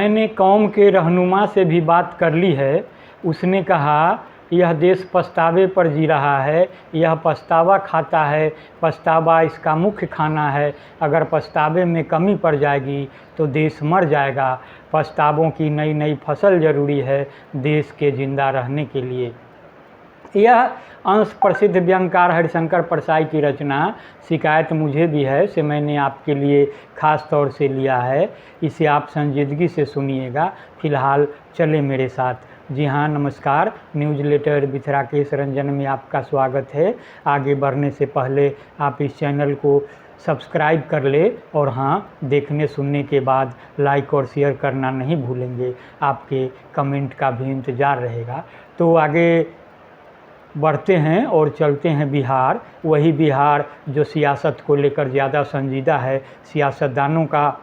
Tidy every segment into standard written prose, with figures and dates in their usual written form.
मैंने कौम के रहनुमा से भी बात कर ली है। उसने कहा, यह देश पछतावे पर जी रहा है, यह पछतावा खाता है, पछतावा इसका मुख्य खाना है। अगर पछतावे में कमी पड़ जाएगी तो देश मर जाएगा। पछतावों की नई नई फसल जरूरी है देश के जिंदा रहने के लिए। यह अंश प्रसिद्ध व्यंगकार हरिशंकर परसाई की रचना शिकायत मुझे भी है से मैंने आपके लिए ख़ास तौर से लिया है। इसे आप संजीदगी से सुनिएगा। फिलहाल चले मेरे साथ। जी हाँ, नमस्कार। Newsletter with Rakesh Ranjan में आपका स्वागत है। आगे बढ़ने से पहले आप इस चैनल को सब्सक्राइब कर ले और हाँ, देखने सुनने के बाद लाइक और शेयर करना नहीं भूलेंगे। आपके कमेंट का भी इंतज़ार रहेगा। तो आगे बढ़ते हैं और चलते हैं बिहार। वही बिहार जो सियासत को लेकर ज़्यादा संजीदा है। सियासतदानों का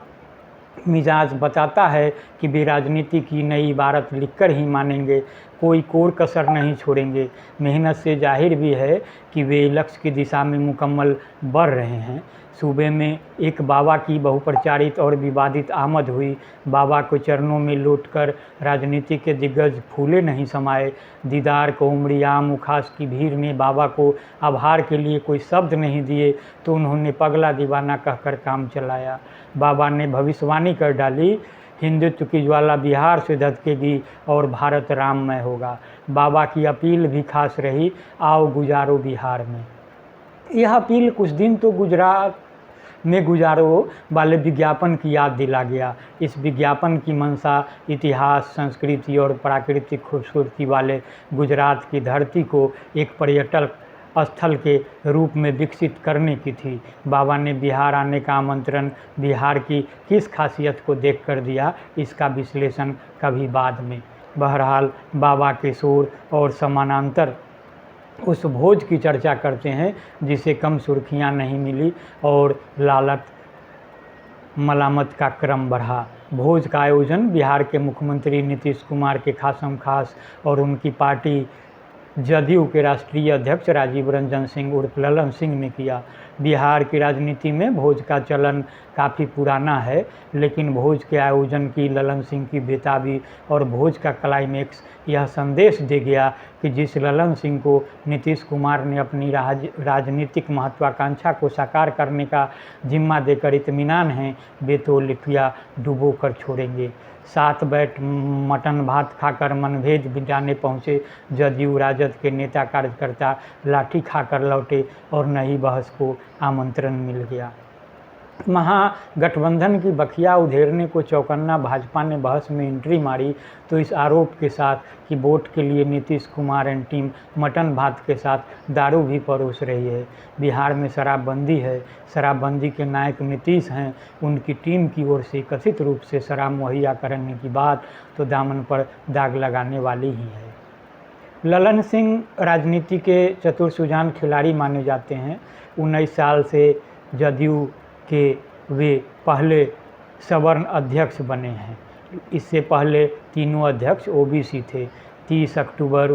मिजाज बताता है कि वे राजनीति की नई इबारत लिखकर ही मानेंगे, कोई कोर कसर नहीं छोड़ेंगे। मेहनत से जाहिर भी है कि वे लक्ष्य की दिशा में मुकम्मल बढ़ रहे हैं। सूबे में एक बाबा की बहुप्रचारित और विवादित आमद हुई। बाबा के चरणों में लौटकर राजनीति के दिग्गज फूले नहीं समाये। दीदार को उमड़ी आम उखास की भीड़ ने बाबा को आभार के लिए कोई शब्द नहीं दिए तो उन्होंने पगला दीवाना कहकर काम चलाया। बाबा ने भविष्यवाणी कर डाली, हिंदुत्व की ज्वाला बिहार से धधकेगी और भारत राममय होगा। बाबा की अपील भी खास रही, आओ गुजारो बिहार में। यह अपील कुछ दिन तो गुजरात में गुजारो वाले विज्ञापन की याद दिला गया। इस विज्ञापन की मंशा इतिहास, संस्कृति और प्राकृतिक खूबसूरती वाले गुजरात की धरती को एक पर्यटक स्थल के रूप में विकसित करने की थी। बाबा ने बिहार आने का आमंत्रण बिहार की किस खासियत को देखकर दिया, इसका विश्लेषण कभी बाद में। बहरहाल बाबा के शोर और समानांतर उस भोज की चर्चा करते हैं जिसे कम सुर्खियां नहीं मिली और लालत मलामत का क्रम बढ़ा। भोज का आयोजन बिहार के मुख्यमंत्री नीतीश कुमार के खासम खास और उनकी पार्टी जदयू के राष्ट्रीय अध्यक्ष राजीव रंजन सिंह उर्फ ललन सिंह ने किया। बिहार की राजनीति में भोज का चलन काफ़ी पुराना है, लेकिन भोज के आयोजन की ललन सिंह की बेताबी और भोज का क्लाइमेक्स यह संदेश दे गया कि जिस ललन सिंह को नीतीश कुमार ने अपनी राजनीतिक महत्वाकांक्षा को साकार करने का जिम्मा देकर इत्मीनान हैं, वे तो लिखिया डुबो कर छोड़ेंगे। साथ बैठ मटन भात खाकर मनभेद मिटाने पहुँचे जदयू राजद के नेता कार्यकर्ता लाठी खाकर लौटे और नई बहस को आमंत्रण मिल गया। महागठबंधन की बखिया उधेड़ने को चौकन्ना भाजपा ने बहस में एंट्री मारी तो इस आरोप के साथ कि वोट के लिए Nitish Kumar and team mutton भात के साथ दारू भी परोस रही है। बिहार में शराबबंदी है, शराबबंदी के नायक नीतीश हैं, उनकी टीम की ओर से कथित रूप से शराब मुहैया करने की बात तो दामन पर दाग लगाने वाली ही है। ललन सिंह राजनीति के चतुर सुजान खिलाड़ी माने जाते हैं। 19 साल से जदयू के वे पहले सवर्ण अध्यक्ष बने हैं। इससे पहले तीनों अध्यक्ष ओबीसी थे। 30 अक्टूबर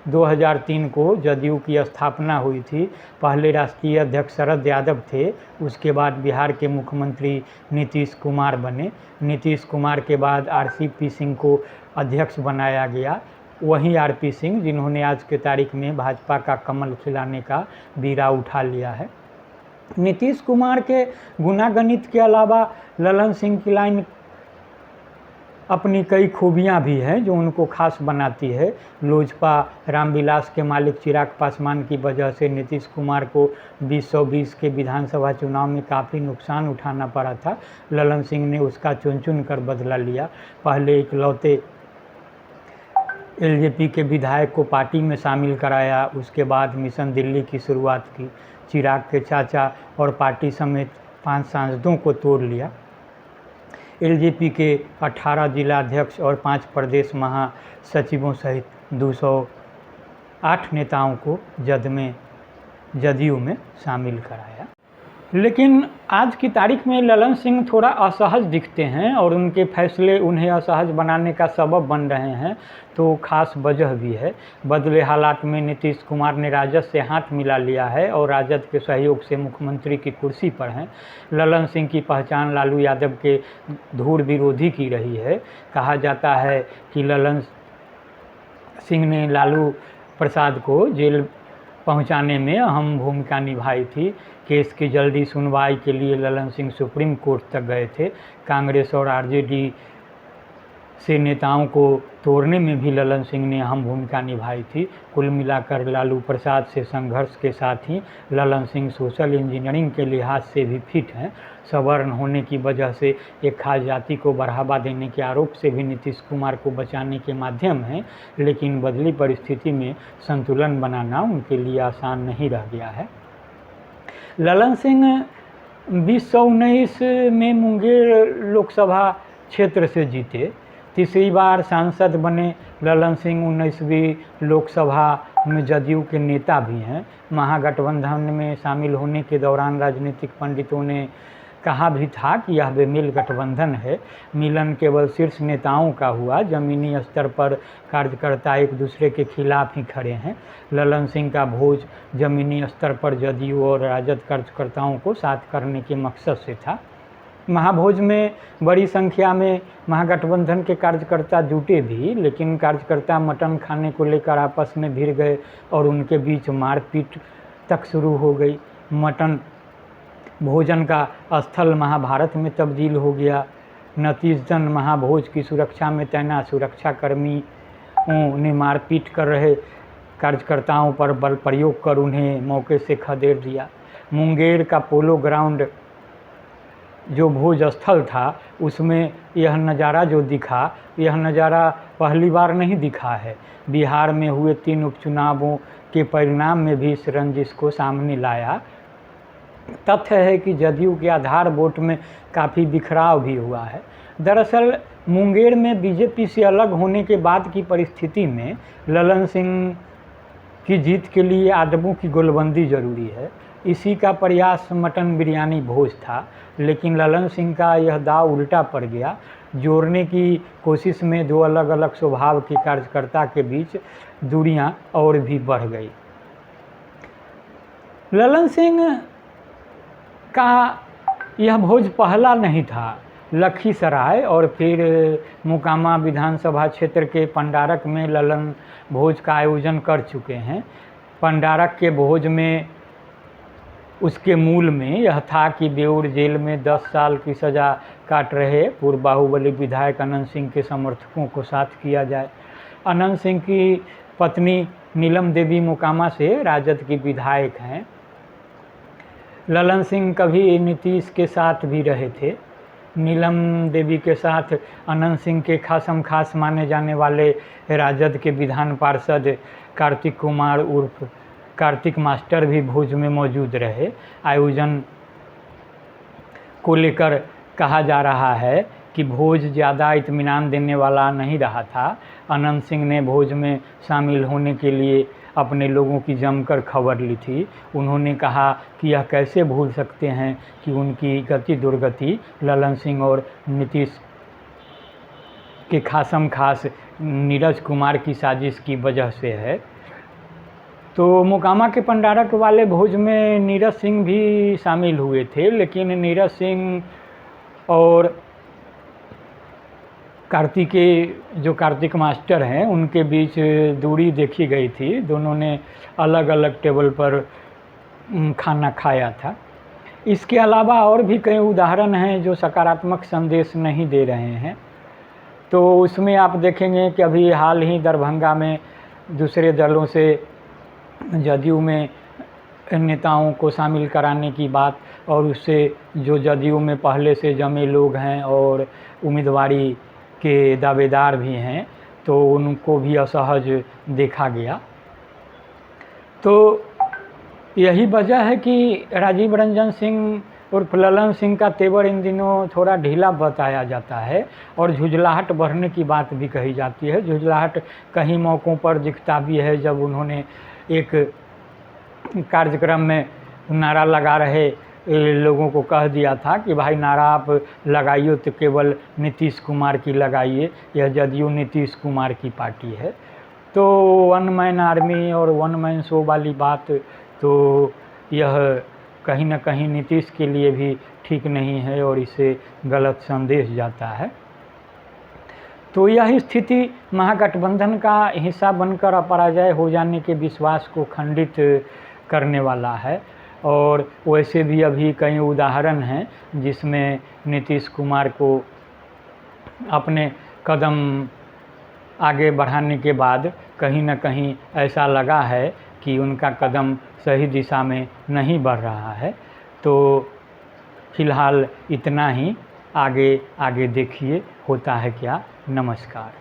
2003 को जदयू की स्थापना हुई थी। पहले राष्ट्रीय अध्यक्ष शरद यादव थे, उसके बाद बिहार के मुख्यमंत्री नीतीश कुमार बने। नीतीश कुमार के बाद आरसीपी सिंह को अध्यक्ष बनाया गया। वहीं आरपी सिंह जिन्होंने आज के तारीख में भाजपा का कमल खिलाने का बीड़ा उठा लिया है। नीतीश कुमार के गुनागणित के अलावा ललन सिंह की लाइन अपनी कई खूबियां भी हैं जो उनको खास बनाती है। लोजपा रामविलास के मालिक चिराग पासवान की वजह से नीतीश कुमार को 2020 के विधानसभा चुनाव में काफ़ी नुकसान उठाना पड़ा था। ललन सिंह ने उसका चुन चुन कर बदला लिया। पहले इकलौते एलजेपी के विधायक को पार्टी में शामिल कराया, उसके बाद मिशन दिल्ली की शुरुआत की। चिराग के चाचा और पार्टी समेत 5 सांसदों को तोड़ लिया। एलजेपी के 18 जिलाध्यक्ष और 5 प्रदेश महासचिवों सहित 208 नेताओं को जदयू में शामिल कराया। लेकिन आज की तारीख में ललन सिंह थोड़ा असहज दिखते हैं और उनके फैसले उन्हें असहज बनाने का सबब बन रहे हैं। तो खास वजह भी है। बदले हालात में नीतीश कुमार ने राजद से हाथ मिला लिया है और राजद के सहयोग से मुख्यमंत्री की कुर्सी पर हैं। ललन सिंह की पहचान लालू यादव के धूढ़ विरोधी की रही है। कहा जाता है कि ललन सिंह ने लालू प्रसाद को जेल पहुंचाने में अहम भूमिका निभाई थी। केस की जल्दी सुनवाई के लिए ललन सिंह सुप्रीम कोर्ट तक गए थे। कांग्रेस और आरजेडी से नेताओं को तोड़ने में भी ललन सिंह ने अहम भूमिका निभाई थी। कुल मिलाकर लालू प्रसाद से संघर्ष के साथ ही ललन सिंह सोशल इंजीनियरिंग के लिहाज से भी फिट हैं। सवर्ण होने की वजह से एक खास जाति को बढ़ावा देने के आरोप से भी नीतीश कुमार को बचाने के माध्यम हैं। लेकिन बदली परिस्थिति में संतुलन बनाना उनके लिए आसान नहीं रह गया है। ललन सिंह 2019 में मुंगेर लोकसभा क्षेत्र से जीते। तीसरी बार सांसद बने ललन सिंह 19वीं लोकसभा में जदयू के नेता भी हैं। महागठबंधन में शामिल होने के दौरान राजनीतिक पंडितों ने कहा भी था कि यह बेमेल गठबंधन है। मिलन केवल शीर्ष नेताओं का हुआ, जमीनी स्तर पर कार्यकर्ता एक दूसरे के खिलाफ ही खड़े हैं। ललन सिंह का भोज जमीनी स्तर पर जदयू और राजद कार्यकर्ताओं को साथ करने के मकसद से था। महाभोज में बड़ी संख्या में महागठबंधन के कार्यकर्ता जुटे भी, लेकिन कार्यकर्ता मटन खाने को लेकर आपस में भिड़ गए और उनके बीच मारपीट तक शुरू हो गई। मटन भोजन का स्थल महाभारत में तब्दील हो गया। नतीजतन महाभोज की सुरक्षा में तैनात सुरक्षाकर्मियों ने मारपीट कर रहे कार्यकर्ताओं पर बल प्रयोग कर उन्हें मौके से खदेड़ दिया। मुंगेर का पोलो ग्राउंड जो भोज स्थल था उसमें यह नज़ारा जो दिखा, यह नज़ारा पहली बार नहीं दिखा है। बिहार में हुए 3 उपचुनावों के परिणाम में भी इस रंजिश को सामने लाया। तथ्य है कि जदयू के आधार वोट में काफ़ी बिखराव भी हुआ है। दरअसल मुंगेर में बीजेपी से अलग होने के बाद की परिस्थिति में ललन सिंह की जीत के लिए आदमों की गोलबंदी जरूरी है। इसी का प्रयास मटन बिरयानी भोज था, लेकिन ललन सिंह का यह दाव उल्टा पड़ गया। जोड़ने की कोशिश में 2 अलग अलग स्वभाव के कार्यकर्ता के बीच दूरियां और भी बढ़ गई। ललन सिंह का यह भोज पहला नहीं था। लखीसराय और फिर मोकामा विधानसभा क्षेत्र के पंडारक में ललन भोज का आयोजन कर चुके हैं। पंडारक के भोज में उसके मूल में यह था कि बेऊर जेल में 10 साल की सज़ा काट रहे पूर्व बाहुबली विधायक अनंत सिंह के समर्थकों को साथ किया जाए। अनंत सिंह की पत्नी नीलम देवी मोकामा से राजद की विधायक हैं। ललन सिंह कभी नीतीश के साथ भी रहे थे। नीलम देवी के साथ अनंत सिंह के खासम खास माने जाने वाले राजद के विधान पार्षद कार्तिक कुमार उर्फ कार्तिक मास्टर भी भोज में मौजूद रहे। आयोजन को लेकर कहा जा रहा है कि भोज ज़्यादा इत्मीनान देने वाला नहीं रहा था। अनंत सिंह ने भोज में शामिल होने के लिए अपने लोगों की जमकर खबर ली थी। उन्होंने कहा कि यह कैसे भूल सकते हैं कि उनकी गति दुर्गति ललन सिंह और नीतीश के खासम खास नीरज कुमार की साजिश की वजह से है। तो मोकामा के पंडारक वाले भोज में नीरज सिंह भी शामिल हुए थे, लेकिन नीरज सिंह और कार्तिक मास्टर हैं उनके बीच दूरी देखी गई थी। दोनों ने अलग अलग टेबल पर खाना खाया था। इसके अलावा और भी कई उदाहरण हैं जो सकारात्मक संदेश नहीं दे रहे हैं। तो उसमें आप देखेंगे कि अभी हाल ही दरभंगा में दूसरे दलों से जदयू में नेताओं को शामिल कराने की बात, और उससे जो जदयू में पहले से जमे लोग हैं और उम्मीदवारी के दावेदार भी हैं, तो उनको भी असहज देखा गया। तो यही वजह है कि राजीव रंजन सिंह उर्फ ललन सिंह का तेवर इन दिनों थोड़ा ढीला बताया जाता है और झुंझलाहट बढ़ने की बात भी कही जाती है। झुंझलाहट कई मौक़ों पर दिखता भी है, जब उन्होंने एक कार्यक्रम में नारा लगा रहे लोगों को कह दिया था कि भाई नारा आप लगाइए तो केवल नीतीश कुमार की लगाइए, यह जदयू नीतीश कुमार की पार्टी है। तो वन मैन आर्मी और वन मैन शो वाली बात, तो यह कहीं ना कहीं नीतीश के लिए भी ठीक नहीं है और इसे गलत संदेश जाता है। तो यह स्थिति महागठबंधन का हिस्सा बनकर अपराजय हो जाने के विश्वास को खंडित करने वाला है। और वैसे भी अभी कई उदाहरण हैं जिसमें नीतीश कुमार को अपने कदम आगे बढ़ाने के बाद कहीं ना कहीं ऐसा लगा है कि उनका कदम सही दिशा में नहीं बढ़ रहा है। तो फिलहाल इतना ही, आगे देखिए होता है क्या। नमस्कार।